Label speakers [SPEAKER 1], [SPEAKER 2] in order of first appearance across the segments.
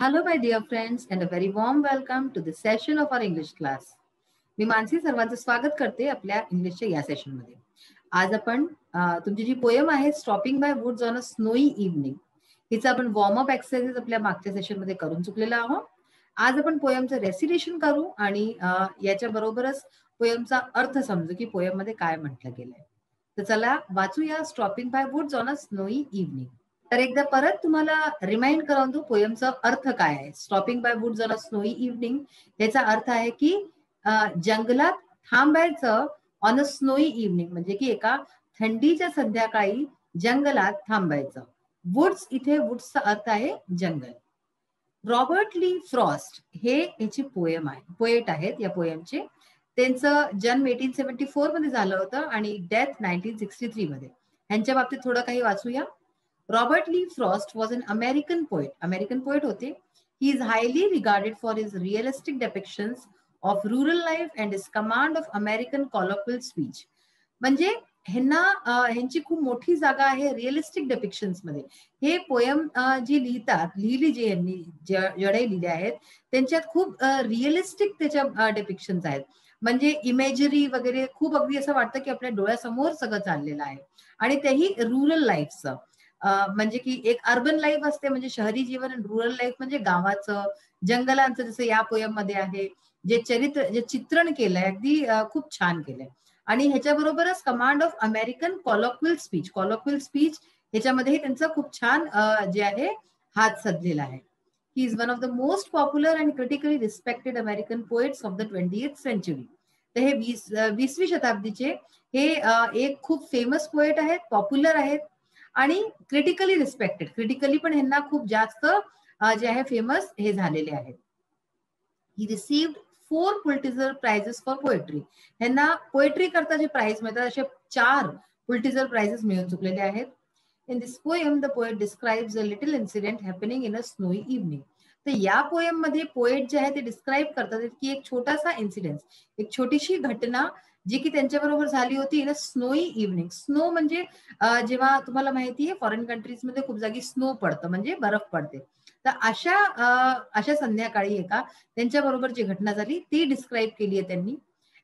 [SPEAKER 1] Hello, my dear friends, and a very warm welcome to the session of our English class. मी मानसी सर्वांचं स्वागत करते आपल्या इंग्लिशच्या या सेशनमध्ये. आज आपण तुमची जी पोयम आहे stopping by woods on a snowy evening, हिचा आपण वॉर्मअप एक्सरसाइज आपल्या मागच्या सेशनमध्ये करून चुकलेला आहोत. आज आपण पोयमचं रेसिटेशन करू आणि याच्या बरोबरच पोयमचा अर्थ समजू की पोयम मध्ये काय म्हटलं गेलंय. तर चला वाचूया stopping by woods on a snowy evening. तर एकदा परत तुम्हाला रिमाइंड करून देऊ पोयमचा अर्थ काय आहे. Stopping by woods on a snowy evening याचा अर्थ आहे की जंगलात थांबायचं ऑन अ स्नोई इव्हनिंग, म्हणजे की एका थंडीच्या संध्याकाळी जंगलात थांबायचं. वुड्स, इथे वुड्सचा अर्थ आहे जंगल. रॉबर्ट ली फ्रॉस्ट हे याची पोयम आहे, पोएट आहेत या पोयमचे. त्यांचं जन्म 1874 मध्ये झालं होतं आणि डेथ 1963 मध्ये. यांच्या बाबतीत थोडं काही वाचूया. Robert Lee Frost was an American poet. American poet होते. He is highly regarded for his realistic depictions of rural life and his command of American colloquial speech. म्हणजे ह्यांची खूप मोठी जागा आहे रिअलिस्टिक डिपिक्शन्स मध्ये. हे पोयम जी लिहिली जे यांनी जडे लिहिले आहेत त्यांच्यात खूप रिअलिस्टिक त्याच्या डिपिक्शन्स आहेत. म्हणजे इमेजरी वगैरे खूप अगदी असं वाटतं की आपल्या डोळ्यासमोर सगळं चाललेलं आहे आणि तेही रुरल लाईफचं. म्हणजे की एक अर्बन लाईफ असते म्हणजे शहरी जीवन, आणि रुरल लाईफ म्हणजे गावाचं, जंगलांचं, जसं या पोयम मध्ये आहे. जे चित्रण केलंय अगदी खूप छान केलंय. आणि ह्याच्याबरोबरच command of American colloquial speech ह्याच्यामध्येही त्यांचं खूप छान जे आहे हात सजलेला आहे. He is one of the most popular and critically respected American poets of the 20th century. तर हे 20वी शताब्दीचे हे एक खूप फेमस पोएट आहेत, पॉप्युलर आहेत आणि क्रिटिकली रिस्पेक्टेड. क्रिटिकली पण ह्यांना खूप जास्त जे आहे फेमस हे झालेले आहेत. ही रिसिव्ड 4 पुलिट्झर प्राइजेस फॉर पोएट्री. ह्यांना पोएट्री करता जे प्राइज मिळतात असे 4 पुलिट्झर प्राइजेस मिळून चुकलेले आहेत. In this poem the poet describes a little incident happening in a snowy evening. तर या पोएम मध्ये पोएट जे आहे ते डिस्क्राईब करतात की एक छोटासा इन्सिडेंट, एक छोटीशी घटना जी की त्यांच्याबरोबर झाली होती in a snowy evening. Snow म्हणजे जेव्हा तुम्हाला माहिती आहे फॉरेन कंट्रीज मध्ये खूप जागी स्नो पडतं म्हणजे बर्फ पडते. तर अशा संध्याकाळी एका त्यांच्याबरोबर जी घटना झाली ती डिस्क्राईब केली आहे त्यांनी.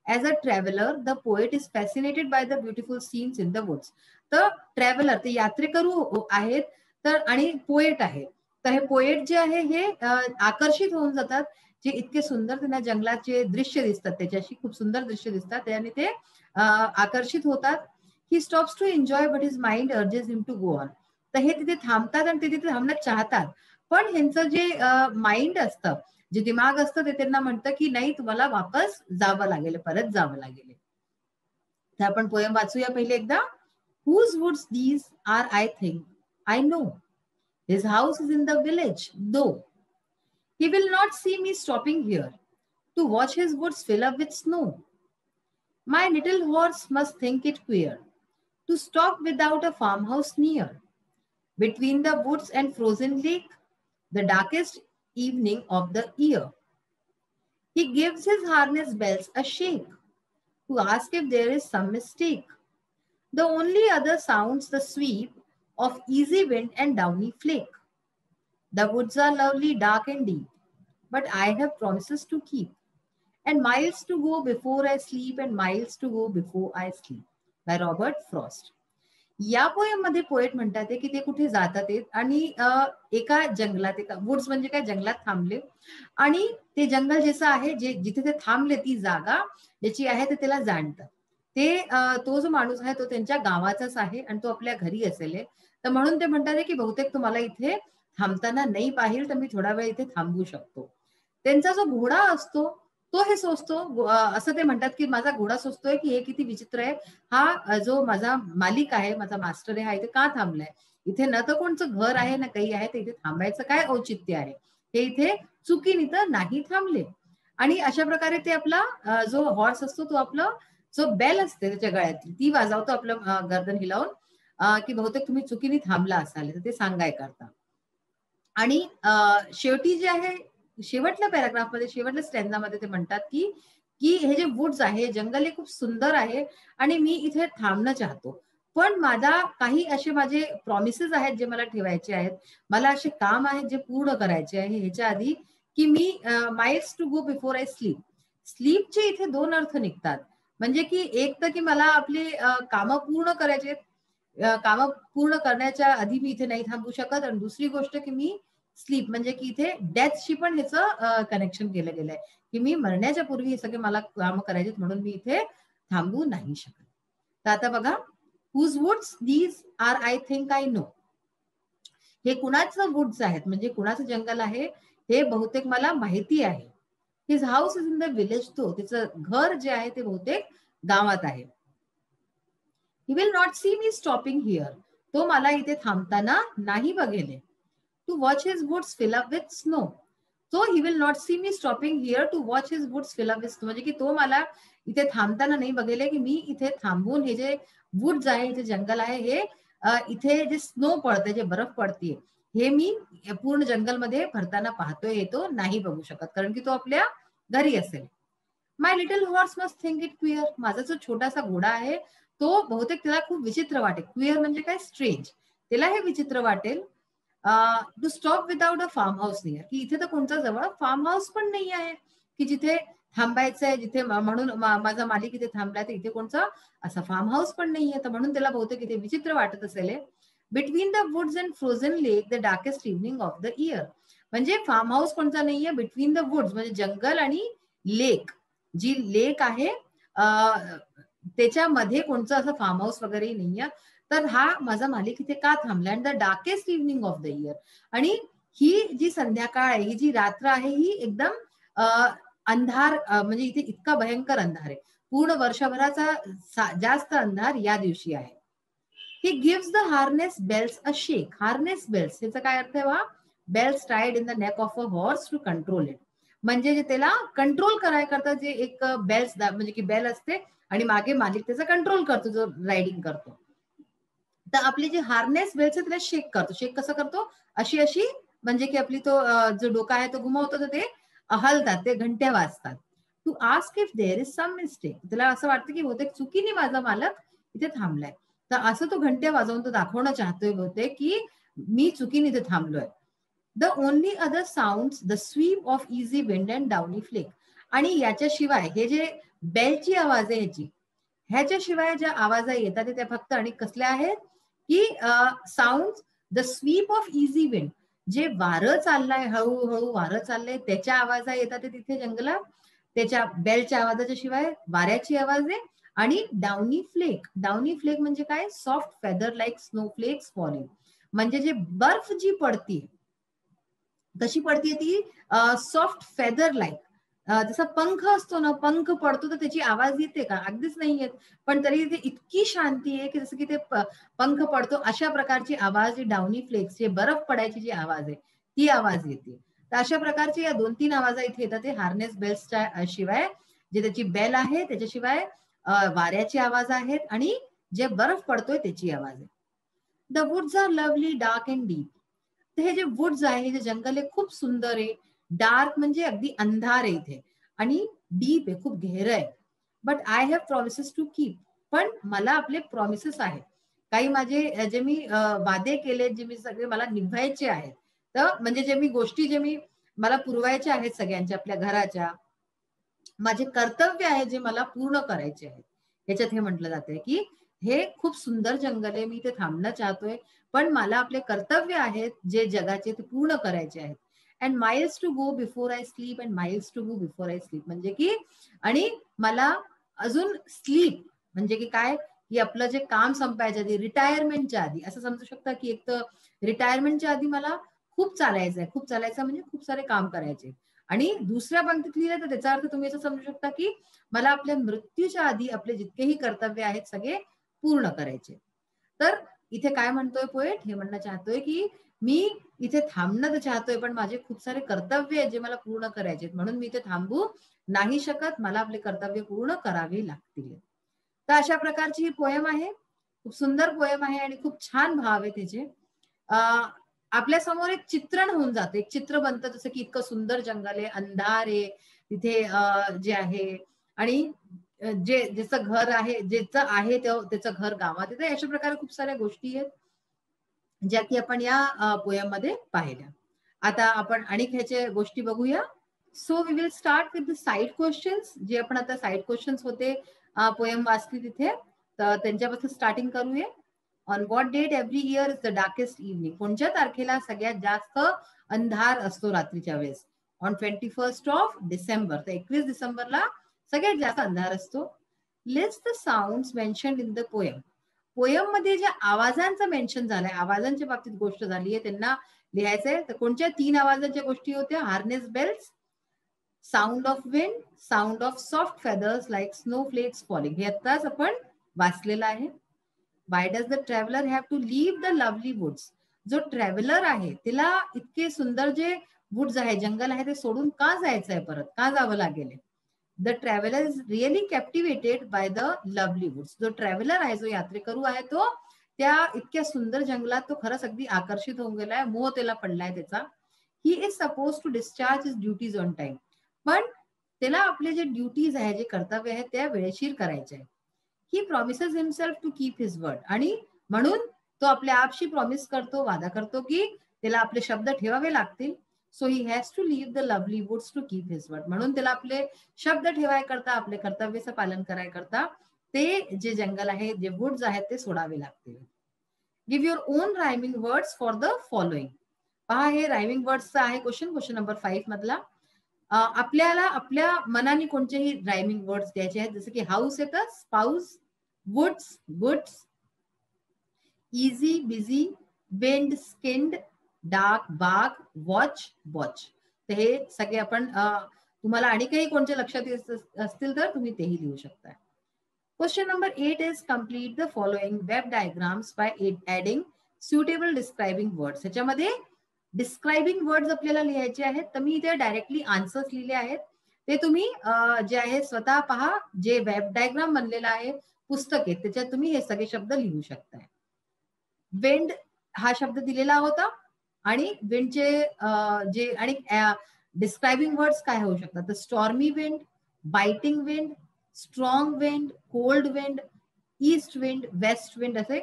[SPEAKER 1] As a traveller the poet is fascinated by the beautiful scenes in the woods. तर ट्रॅव्हलर ते यात्रेकरू आहेत तर आणि पोएट आहे. तर हे पोएट जे आहे हे आकर्षित होऊन जातात, जे इतके सुंदर त्यांना जंगलाचे दृश्य दिसतात, त्याच्याशी खूप सुंदर दृश्य दिसतात आणि ते आकर्षित होतात. He stops to enjoy but his mind urges him to go on. तर हे तिथे थांबतात आणि ते तिथे थांबणं चाहतात, पण ह्यांचं जे माइंड असतं, जे दिमाग असतं ते त्यांना म्हणतं की नाही, तुम्हाला वापस जावं लागेल, परत जावं लागेल. तर आपण पोयम वाचूया पहिले एकदा. Whose woods these are, I think, I know. His house is in the village, though. He will not see me stopping here to watch his woods fill up with snow. My little horse must think it queer to stop without a farmhouse near. Between the woods and frozen lake, the darkest evening of the year. He gives his harness bells a shake to ask if there is some mistake. The only other sounds the sweep of easy wind and downy flake. The woods are lovely, dark and deep, but I have promises to keep, and miles to go before I sleep, and miles to go before I sleep. By Robert Frost. या poem मध्ये poet म्हणतात की ते कुठे जातात आणि एका जंगलात, एका वुड्स म्हणजे काय, जंगलात थांबले आणि ते जंगल जसं आहे, जे जिथे ते थांबले ती जागा ज्याची आहे ते त्याला जाणतं. ते तो जो माणूस आहे तो त्यांच्या गावाचाच आहे आणि तो आपल्या घरी असेल. तर म्हणून ते म्हणतात की बहुतेक तुम्हाला इथे थांबताना नाही पाहिजे, तर मी थोडा वेळ इथे थांबू शकतो. त्यांचा जो घोडा असतो तो हे सोचतो, असं ते म्हणतात की माझा घोडा सोचतोय की हे किती विचित्र आहे, हा जो माझा मालिक आहे, माझा मास्टर आहे, हा इथे का थांबलाय, इथे न तर कोणचं घर आहे ना काही आहे, तर इथे थांबायचं काय औचित्य आहे, हे इथे चुकीने तर नाही थांबले. आणि अशा प्रकारे ते आपला जो हॉर्स असतो तो आपलं जो बेल असते त्याच्या गळ्यातली ती वाजवतो आपलं गर्दन हिलावून की बहुतेक तुम्ही चुकीने थांबला असाल, तर ते सांगाय करता. आणि शेवटी जे आहे शेवटल्या पॅराग्राफमध्ये, शेवटल्या स्टॅन्झामध्ये ते म्हणतात की की हे जे वुड्स आहे, जंगल हे खूप सुंदर आहे आणि मी इथे थांबणं चाहतो, पण माझा काही असे माझे प्रॉमिसेस आहेत जे मला ठेवायचे आहेत, मला असे काम आहेत जे पूर्ण करायचे आहे ह्याच्या आधी, की मी miles to go before I sleep. स्लीपचे इथे दोन अर्थ निघतात. म्हणजे की एक तर की मला आपली कामं पूर्ण करायचे, कामं पूर्ण करण्याच्या आधी मी इथे नाही थांबू शकत. आणि दुसरी गोष्ट की मी स्लीप म्हणजे की इथे डेथशी पण ह्याचं कनेक्शन केलं गेलंय, की मी मरण्याच्या पूर्वी हे सगळे मला कामं करायचे म्हणून मी इथे थांबू नाही शकत. तर आता बघा, whose woods these are I think I know. हे कुणाचं वुड्स आहेत म्हणजे कुणाचं जंगल आहे हे बहुतेक मला माहिती आहे. His house is in the village. तो तिचं घर जे आहे ते बहुतेक गावात आहे. He will not see me stopping here. तो मला इथे थांबताना नाही बघेल. To watch his woods fill up with snow. So he will not see me stopping here to watch his woods fill up with snow. म्हणजे की तो मला इथे थांबताना नाही बघेल की मी इथे थांबून हे जे वुड्स आहे, जे जंगल आहे, हे इथे जे स्नो पडते, जे बर्फ पडतीये, हे मी पूर्ण जंगलमध्ये भरताना पाहतोय हे तो नाही बघू शकत, कारण की तो आपल्या घरी असेल. My little horse must think it queer. माझा जो छोटासा घोडा आहे तो बहुतेक त्याला खूप विचित्र वाटेल. क्विअर म्हणजे काय, स्ट्रेंज. त्याला हे विचित्र वाटेल. To stop without a farm house near, की इथे तर कोणता जवळ फार्म हाऊस पण नाही आहे की जिथे थांबायचं आहे, जिथे म्हणून माझा मालिक इथे थांबलाय, तर इथे कोणता असा फार्म हाऊस पण नाहीये. तर म्हणून त्याला बहुतेक इथे विचित्र वाटत असेल. Between the woods and frozen lake the darkest evening of the year. म्हणजे फार्म हाऊस कोणता नाहीये. बिटवीन द वुड्स म्हणजे जंगल आणि लेक, जी लेक आहे त्याच्यामध्ये कोणतं असं फार्म हाऊस वगैरे नाहीये. तर हा माझा मालिक इथे का थांबला. And the darkest evening of the year. आणि ही जी संध्याकाळ आहे, ही जी रात्र आहे, ही एकदम अंधार म्हणजे इथे इतका भयंकर अंधार आहे. पूर्ण वर्षभराचा जास्त अंधार या दिवशी आहे. He gives the harness bells a shake. Harness bells ह्याचा काय अर्थ आहे? Bells tied in the neck of a horse to control it. म्हणजे जे त्याला कंट्रोल करायकरता जे एक बेल्स म्हणजे की बेल असते आणि मागे मालिक त्याचा कंट्रोल करतो जो रायडिंग करतो. तर आपली जी हार्नेस बेल्स आहे त्याला शेक करतो. शेक कसं करतो? अशी अशी म्हणजे की आपली तो जो डोका आहे तो घुमवतो, तर ते हलतात, ते घंट्या वाजतात. To ask if there is some mistake. त्याला असं वाटतं की बहुतेक चुकीने माझा मालक इथे थांबलाय. तर असं तो घंट्या वाजवून तो दाखवणं चाहतोय बहुतेक की मी चुकीने इथे थांबलोय. The only other sound the sweep of easy wind and downy flake. आणि याच्याशिवाय हे जे बेलची आवाज आहे ह्याच्याशिवाय ज्या आवाज येतात त्या फक्त आणि कसल्या आहेत की sound the sweep of easy wind. जे वारं चाललंय, हळूहळू वारं चाललंय, त्याच्या आवाज येतात तिथे जंगलात. त्याच्या बेलच्या आवाजाच्या शिवाय वाऱ्याची आवाज आहे. आणि डाउनी फ्लेक. डाउनी फ्लेक म्हणजे काय? Soft feather like snow flakes falling. म्हणजे जे बर्फ जी पडती कशी पडतीये ती सॉफ्ट फेदर लाईक. जसा पंख असतो ना, पंख पडतो तर त्याची आवाज येते का? अगदीच नाही येत. पण तरी ते इतकी शांती आहे की जसं की ते पंख पडतो अशा प्रकारची आवाज, जी डाउनी फ्लेक्स, जे बर्फ पडायची जी आवाज आहे ती आवाज येते. तर अशा प्रकारचे या 2-3 आवाज इथे येतात. ते हार्नेस बेल्सच्या शिवाय जे त्याची बेल आहे त्याच्याशिवाय वाऱ्याची आवाज आहेत आणि जे बर्फ पडतोय त्याची आवाज आहे. The woods are lovely dark and deep. तर हे जे वुड्स आहे, हे जे जंगल आहे खूप सुंदर आहे. डार्क म्हणजे अगदी अंधार आहे इथे. आणि डीप आहे, खूप घेर आहे. But I have promises to keep. पण मला आपले प्रॉमिसेस आहेत. काही माझे जे मी वादे केले, जे मी सगळे मला निभायचे आहेत. तर म्हणजे जे मी गोष्टी जे मी मला पुरवायच्या आहेत सगळ्यांच्या, आपल्या घराच्या, माझे कर्तव्य आहे जे मला पूर्ण करायचे आहेत. याच्यात हे म्हटलं जातंय की हे खूप सुंदर जंगल आहे, मी ते थांबणं चाहतोय, पण मला आपले कर्तव्य आहेत जे जगाचे ते पूर्ण करायचे आहेत. And miles to go before I sleep. And miles to go before I sleep म्हणजे की आणि मला अजून स्लीप म्हणजे की काय, की आपलं जे काम संपायच्या आधी, रिटायरमेंटच्या आधी, असं समजू शकता की एक तर रिटायरमेंटच्या आधी मला खूप चालायचं आहे. खूप चालायचं म्हणजे खूप सारे काम करायचे. आणि दुसऱ्या पंक्तीत लिहिलं तर त्याचा अर्थ तुम्ही असं समजू शकता की मला आपल्या मृत्यूच्या आधी आपले जितकेही कर्तव्य आहेत सगळे पूर्ण करायचे. तर इथे काय म्हणतोय पोएट? हे म्हणणं चाहतोय की मी इथे थांबणं तर चाहतोय, पण माझे खूप सारे कर्तव्य आहेत जे मला पूर्ण करायचे, म्हणून मी इथे थांबू नाही शकत. मला आपले कर्तव्य पूर्ण करावे लागतील. तर अशा प्रकारची ही पोयम आहे. खूप सुंदर पोयम आहे आणि खूप छान भाव आहे त्याचे. आपल्या समोर एक चित्रण होऊन जातं, एक चित्र बनतं, जसं की इतकं सुंदर जंगल आहे, अंधार आहे तिथे जे आहे, आणि जे ज्याचं घर आहे, ज्याचं आहे त्याचं घर गावात येतं. अशा प्रकारे खूप साऱ्या गोष्टी आहेत ज्या की आपण या पोयम मध्ये पाहिल्या. आता आपण अनेक ह्याच्या गोष्टी बघूया. So we will start with the side questions. जे आपण आता साइड क्वेश्चन्स होते पोयम वाचली तिथे, तर त्यांच्यापासून स्टार्टिंग करूया. On what date every year is the darkest evening. कोणत्या तारखेला सगळ्यात जास्त अंधार असतो रात्रीच्या वेळेस? On 21st of December. तर 21 डिसेंबरला सगळ्यात जास्त अंधार असतो. List the sounds mentioned in the poem. Poem मध्ये ज्या आवाजांचं मेन्शन झालंय, आवाजांच्या बाबतीत गोष्ट झाली आहे, त्यांना लिहायचंय. तर कोणत्या 3 आवाजांच्या गोष्टी होत्या? Harness bells, sound of wind, sound of soft feathers like snowflakes falling. हे आताच आपण वाचलेलं आहे. Why does the traveller have to leave the lovely woods. जो ट्रॅव्हलर आहे तिला इतके सुंदर जे वुड्स आहे, जंगल आहे, ते सोडून का जायचं आहे, परत का जावं लागेल? The traveller is really captivated by the lovely woods. जो ट्रॅव्हलर आहे, जो यात्रेकरू आहे, तो त्या इतक्या सुंदर जंगलात तो खरंच अगदी आकर्षित होऊन गेलाय, मोह त्याला पडलाय त्याचा. He is suppose to discharge his duties on time. पण त्याला आपले जे ड्युटीज आहे, जे कर्तव्य आहे, त्या वेळेशीर करायचे आहे. He promises himself to keep his word. आणि म्हणून तो आपल्या आपशी प्रॉमिस करतो, वादा करतो की त्याला आपले शब्द ठेवावे लागतील. So he has to leave the lovely woods to keep his word. म्हणून त्याला आपले शब्द ठेवाय करता, आपले कर्तव्याचं पालन कराय करता ते जे जंगल आहे, जे वुड्स आहेत, ते सोडावे लागतील. Give your on rhyming words for the following. पहा, हे रायमिंग वर्ड्सचं आहे क्वेश्चन नंबर 5 मधला. आपल्याला आपल्या मनाने कोणतेही रायमिंग वर्ड्स द्यायचे आहेत. जसं की हाऊस येतं, spouse, woods, goods, easy, busy, wind, skinned, dark, बाग, वॉच, वॉच. तर हे सगळे आपण तुम्हाला आणि काही कोणते लक्षात येत असतील तर तुम्ही तेही लिहू शकता. Question number 8 is complete the following web diagrams by adding suitable describing words. ह्याच्यामध्ये डिस्क्रायबिंग वर्ड्स आपल्याला लिहायचे आहेत. तर मी इथे डायरेक्टली आन्सर्स लिहिले आहेत. ते तुम्ही जे आहे स्वतः पहा. जे वेब डायग्राम बनलेला आहे, पुस्तक आहे, त्याच्यात तुम्ही हे सगळे शब्द लिहू शकताय. विंड हा शब्द दिलेला होता आणि विंडचे जे आणि डिस्क्रायबिंग वर्ड्स काय होऊ शकतात? तर stormy wind, biting wind, strong wind, cold wind, east wind, west wind, असे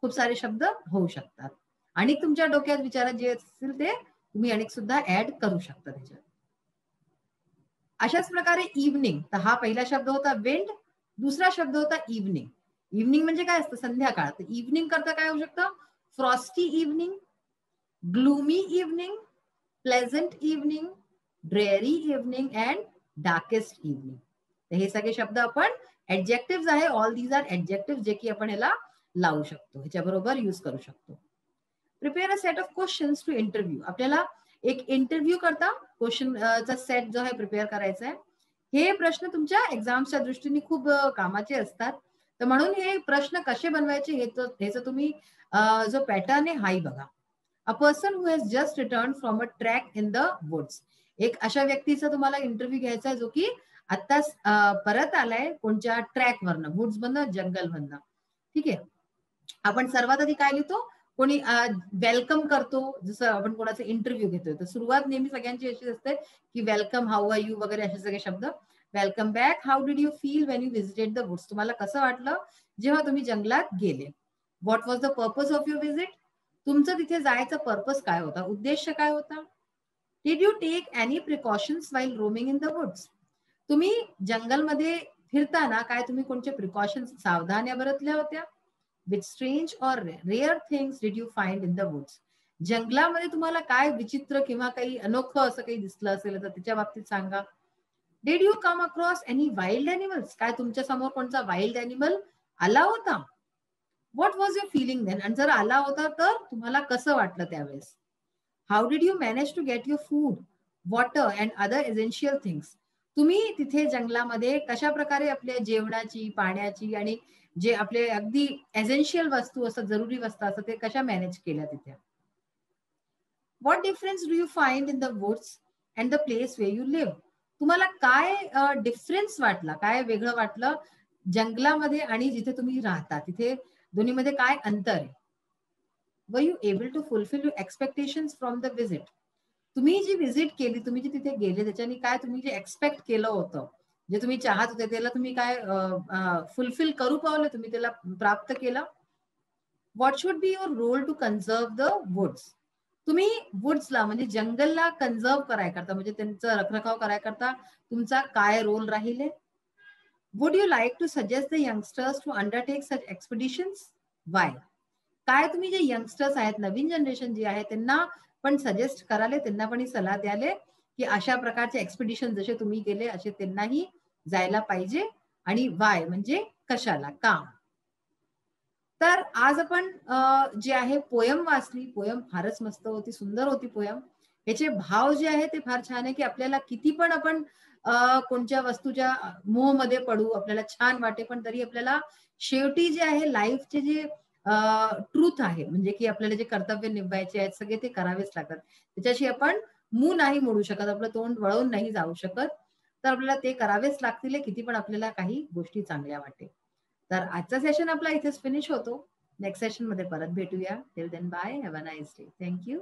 [SPEAKER 1] खूप सारे शब्द होऊ शकतात. आणि तुमच्या डोक्यात विचारात जे असतील ते तुम्ही अनेक सुद्धा ऍड करू शकता त्याच्यात. अशाच प्रकारे इव्हनिंग, तर हा पहिला शब्द होता विंड, दुसरा शब्द होता इव्हनिंग. इव्हनिंग म्हणजे काय असतं? संध्याकाळ. तर इव्हनिंग करता काय होऊ शकतं? Frosty evening, gloomy evening, pleasant evening, dreary evening and darkest evening. तर हे सगळे शब्द आपण ऍडजेक्टिव्ह आहे. ऑल दीज आर ऍडजेक्टिव्ह, जे की आपण याला लावू शकतो, ह्याच्याबरोबर युज करू शकतो. Prepare a set of questions to interview. आपल्याला एक इंटरव्ह्यू करता क्वेश्चनचा सेट जो आहे प्रिपेअर करायचा आहे. हे प्रश्न तुमच्या एक्झामच्या दृष्टीने खूप कामाचे असतात. तर म्हणून हे प्रश्न कसे बनवायचे ह्याचं तुम्ही जो पॅटर्न आहे हाही बघा. A person who has just return from a track in the woods. एक अशा व्यक्तीचा तुम्हाला इंटरव्ह्यू घ्यायचा आहे जो की आत्ताच परत आलाय कोणत्या ट्रॅकवरनं, वुड्स मधनं, जंगल मधनं. ठीक आहे. आपण सर्वात आधी काय लिहितो? कोणी वेलकम करतो, जसं आपण कोणाचा इंटरव्ह्यू घेतोय तर सुरुवात नेहमी सगळ्यांची अशी असते की वेलकम, हाऊ आर यू वगैरे असे सगळे शब्द. Welcome back, how did you feel when you visited the woods. तुम्हाला कसं वाटलं जेव्हा तुम्ही जंगलात गेले? What was the purpose of your visit. तुमचं तिथे जायचा पर्पज काय होता, उद्देश काय होता? Did you take any precautions while roaming in the woods. तुम्ही जंगलमध्ये फिरताना काय तुम्ही कोणते प्रिकॉशन्स, सावधान्या बरतल्या होत्या? Which strange or rare things did you find in the woods. जंगलामध्ये तुम्हाला काय विचित्र किंवा काही अनोखं असं काही दिसलं असेल तर त्याच्या बाबतीत सांगा. Did you come across any wild animals. काय तुमच्या समोर कोणता वाईल्ड अॅनिमल आला होता? What was your feeling then. आणि जर आला होता तर तुम्हाला कसं वाटलं त्यावेळेस? How did you manage to get your food, water and other essential things. तुम्ही तिथे जंगलामध्ये कशा प्रकारे आपल्या जेवणाची, पाण्याची आणि जे आपले अगदी एसेन्शियल वस्तू असतात, जरुरी वस्तू असतात, ते कशा मॅनेज केल्या तिथे? What difference do you find in the woods and the place way you live. तुम्हाला काय डिफरन्स वाटला, काय वेगळं वाटलं जंगलामध्ये आणि जिथे तुम्ही राहता तिथे, दोन्हीमध्ये काय अंतर आहे? Were you able to fulfil your expectations from the visit. तुम्ही जी व्हिजिट केली, तुम्ही जे तिथे गेले, त्याच्याने काय तुम्ही जे एक्सपेक्ट केलं होतं जे तुम्ही चाहत होते त्याला तुम्ही काय फुलफिल करू पावले, तुम्ही त्याला प्राप्त केलं. What should be your role to conserve the woods? तुम्ही वुड्सला म्हणजे जंगलला कन्झर्व कराय करता, म्हणजे त्यांचा रखरखाव कराय करता तुमचा काय रोल राहील? Would you like to suggest the youngsters to undertake such expeditions? Why? काय तुम्ही जे यंगस्टर्स आहेत, नवीन जनरेशन जी आहे, त्यांना पण सजेस्ट कराले, त्यांना पण ही सल्ला द्याले की अशा प्रकारचे एक्सपिडिशन जसे तुम्ही केले असे त्यांनाही जायला पाहिजे, आणि वाय म्हणजे कशाला, का? तर आज आपण जे आहे पोयम वाचली. पोयम फारच मस्त होती, सुंदर होती पोयम. याचे भाव जे आहे ते फार छान आहे, की आपल्याला किती पण आपण कोणत्या वस्तूच्या मोहमध्ये पडू, आपल्याला छान वाटे, पण तरी आपल्याला शेवटी जे आहे लाईफचे जे ट्रूथ आहे, म्हणजे की आपल्याला जे कर्तव्य निभावायचे आहेत सगळे ते करावेच लागतात. त्याच्याशी आपण मुंह नाही मोडू शकत, आपलं तोंड वळवून नाही जाऊ शकत. तर आपल्याला ते करावेच लागतील, किती पण आपल्याला काही गोष्टी चांगल्या वाटेल. तर आजचा सेशन आपला इथेच फिनिश होतो. नेक्स्ट सेशन मध्ये परत भेटूया. Till then bye, have a nice day. Thank you.